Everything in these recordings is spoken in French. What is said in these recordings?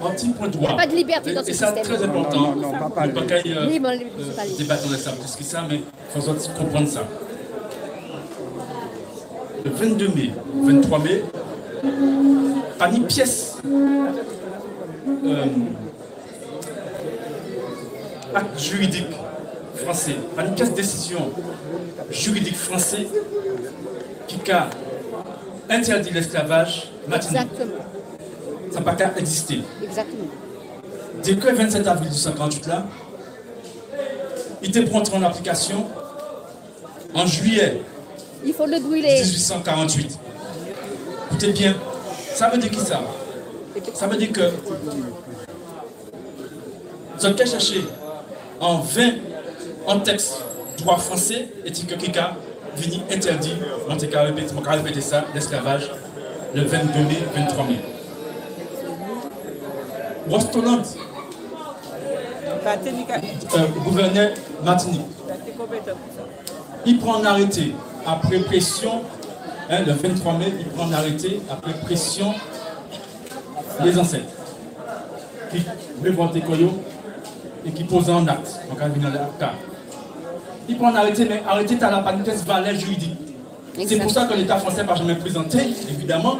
un petit point de droit. Pas de liberté dans ce système. Et système. ça, très important. Non, pas le bagaille, oui, mais débattre de ça plus que ça, mais il faut comprendre ça. Le 22 mai, 23 mai, pas une pièce acte juridique français, pas une pièce de décision juridique français qui a interdit l'esclavage maintenant. Exactement. Ça n'a pas qu'à exister. Exactement. Décret 27 avril 1948 là, il était pour entrer en application en juillet. Il faut le brûler. 1848. Écoutez bien, ça veut dire qui ça? Ça veut dire que vous avez cherché en 20 en texte droit français et que quelqu'un venu interdit, on va répéter ça, l'esclavage le 22 mai, 23 mai. Rostoland, gouverneur Martinique, il prend un arrêté après pression, le 23 mai, il prend un arrêté après pression des ancêtres qui revoient Koyo et qui posent en acte, en cas de cas. Il prend un arrêté, mais arrêté à la panthèse valeur juridique. C'est pour ça que l'État français n'a jamais présenté, évidemment,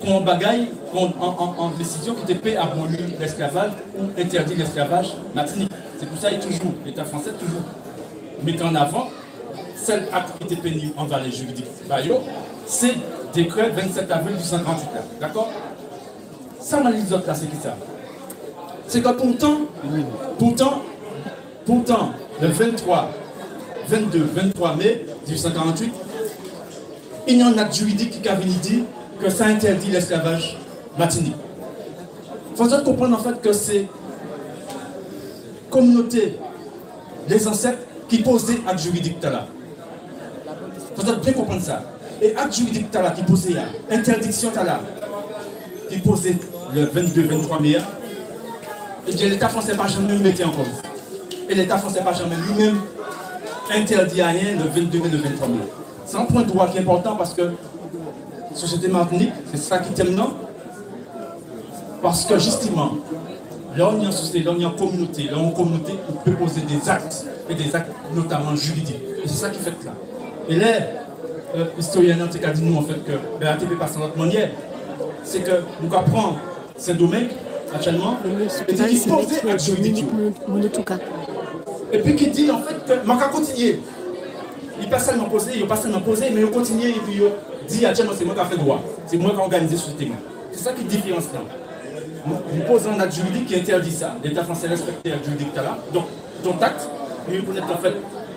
qu'on bagaille en décision qui était payé à abolir l'esclavage ou interdit l'esclavage Martinique. C'est pour ça que l'État français toujours mettant en avant seul acte qui était payé en valeur juridique. C'est décret 27 avril 1948. D'accord? Ça, on a les autres là, c'est qui ça? C'est que pourtant, le 23 mai 1848, il y a un acte juridique qui a venu dire que ça interdit l'esclavage martinique. Il faut comprendre en fait que c'est communauté, les ancêtres qui posaient acte juridique là. Il faut bien comprendre ça. Et acte juridique là qui posait interdiction là, qui posait le 22-23 mai, et bien l'État français n'a jamais mis en cause. Et l'État français n'a jamais lui-même interdit à rien le 22 mai, le 23 mai. C'est un point de droit qui est important parce que la société Martinique, c'est ça qui t'aime, non? Parce que justement, là on est en société, là on est en communauté, on peut poser des actes, et des actes notamment juridiques. Et c'est ça qui fait là. Et là, l'historien a dit nous en fait que la TP passe de notre manière, c'est que nous apprenons ces domaines actuellement, et qui posait actes juridiques. Et puis qui dit en fait que man va continuer. Il pas seulement posé, mais il continue et puis il dit actuellement c'est moi qui a fait droit. C'est moi qui a organisé ce thème. C'est ça qui est différence là. Nous posons un acte juridique qui interdit ça. L'État français respecte l'acte juridique là. Donc, ton acte, il reconnaît en fait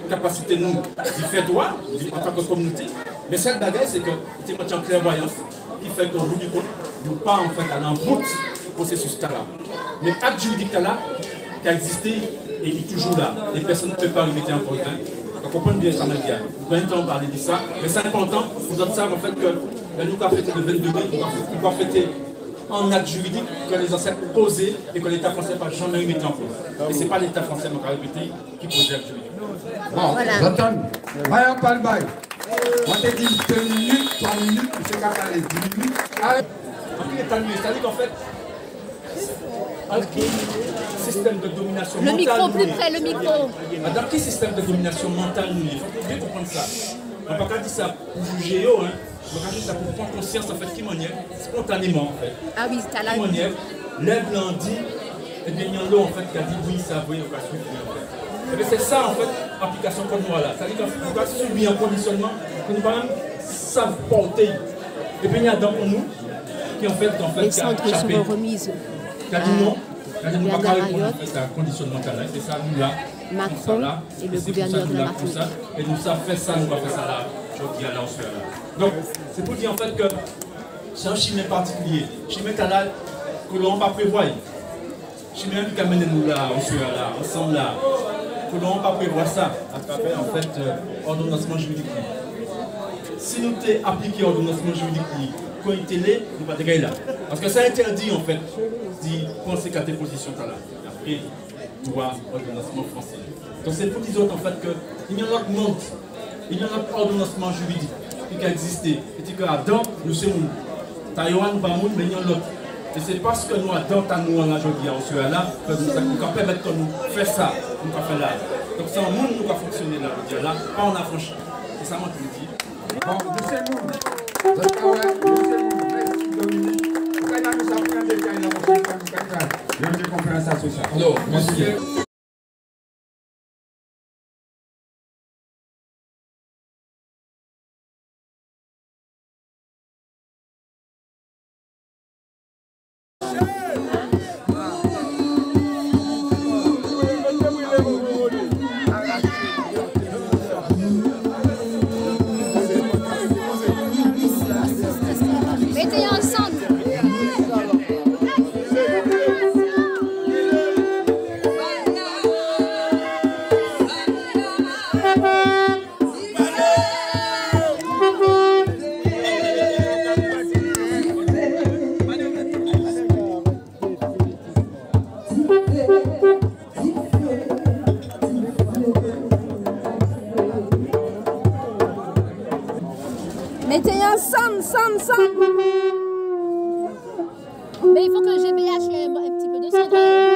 la capacité nous d'y faire droit en tant que communauté. Mais cette bagarre, c'est que c'est une clairvoyance qui fait qu'au bout du compte, nous ne pas en fait aller en route processus là. Mais l'acte juridique là, qui a existé et qui est toujours là. Les personnes ne peuvent pas le mettre en cause. On comprend bien ça, bien. Nous allons parler de ça. Mais c'est important, vous observez en fait que nous avons fêté le 22 mai, nous avons fêté un acte juridique que les ancêtres posaient et que l'État français n'a jamais mis en cause. Et ce n'est pas l'État français, on va répéter, qui posait l'acte juridique. Bon, j'entends. Voyons pas le bail. On t'a dit 2 minutes, 3 minutes, c'est qu'à parler 10 minutes. C'est-à-dire qu'en fait, système de domination le mentale. Micro, plus près, le micro. Dans quel système de domination mentale nous il faut bien comprendre ça. On ne peut pas dire ça pour juger, on va dire ça pour prendre conscience en fait qui manière, spontanément en fait. Ah oui, c'est à la qui manière, les blancs dit, et bien il y en a en fait qui a dit oui, ça oui, on va suivre en fait. Et bien c'est ça en fait, application comme moi là. C'est-à-dire qu'on doit subir un conditionnement que nous même savent porter. Et puis il y a dans nous qui en fait les centres seront remises. Qui a dit non. Bernard Ariotte, c'est un conditionnement là, c'est ça, nous là, Macron là, et le gouverneur de la Martinique. Et nous ça fait ça, nous va faire ça là, je dis à là. Donc, c'est pour dire en fait que c'est un chemin particulier, chemin là que l'on va prévoir. Chemin qui amène nous là, ensemble là, que l'on va prévoir ça à travers en fait ordonnancement juridique. Si nous t'es appliqué ordonnancement juridique, quand il télé, nous pas dégager là. Parce que ça interdit en fait de penser qu'à tes positions là. Après, droit, ordonnancement français. Donc c'est pour dire en fait qu'il y a un autre monde, il y a un autre ordonnancement juridique qui a existé. Et que Adam, nous sommes Taïwan, nous pas monde, mais il y a un autre. Et c'est parce que nous avons aujourd'hui en Suède là que nous pouvons permettre que nous fassions ça, nous pouvons faire là. Donc c'est un monde qui va fonctionner là, pas en affranchi. C'est ça moi qui le dis. Bon, merci Dominique. Après, là, nous avons un détail dans la conférence associée. Alors, monsieur. Mettez ensemble. Mettez ensemble, ensemble. Mais il faut que GBH ait un petit peu de son.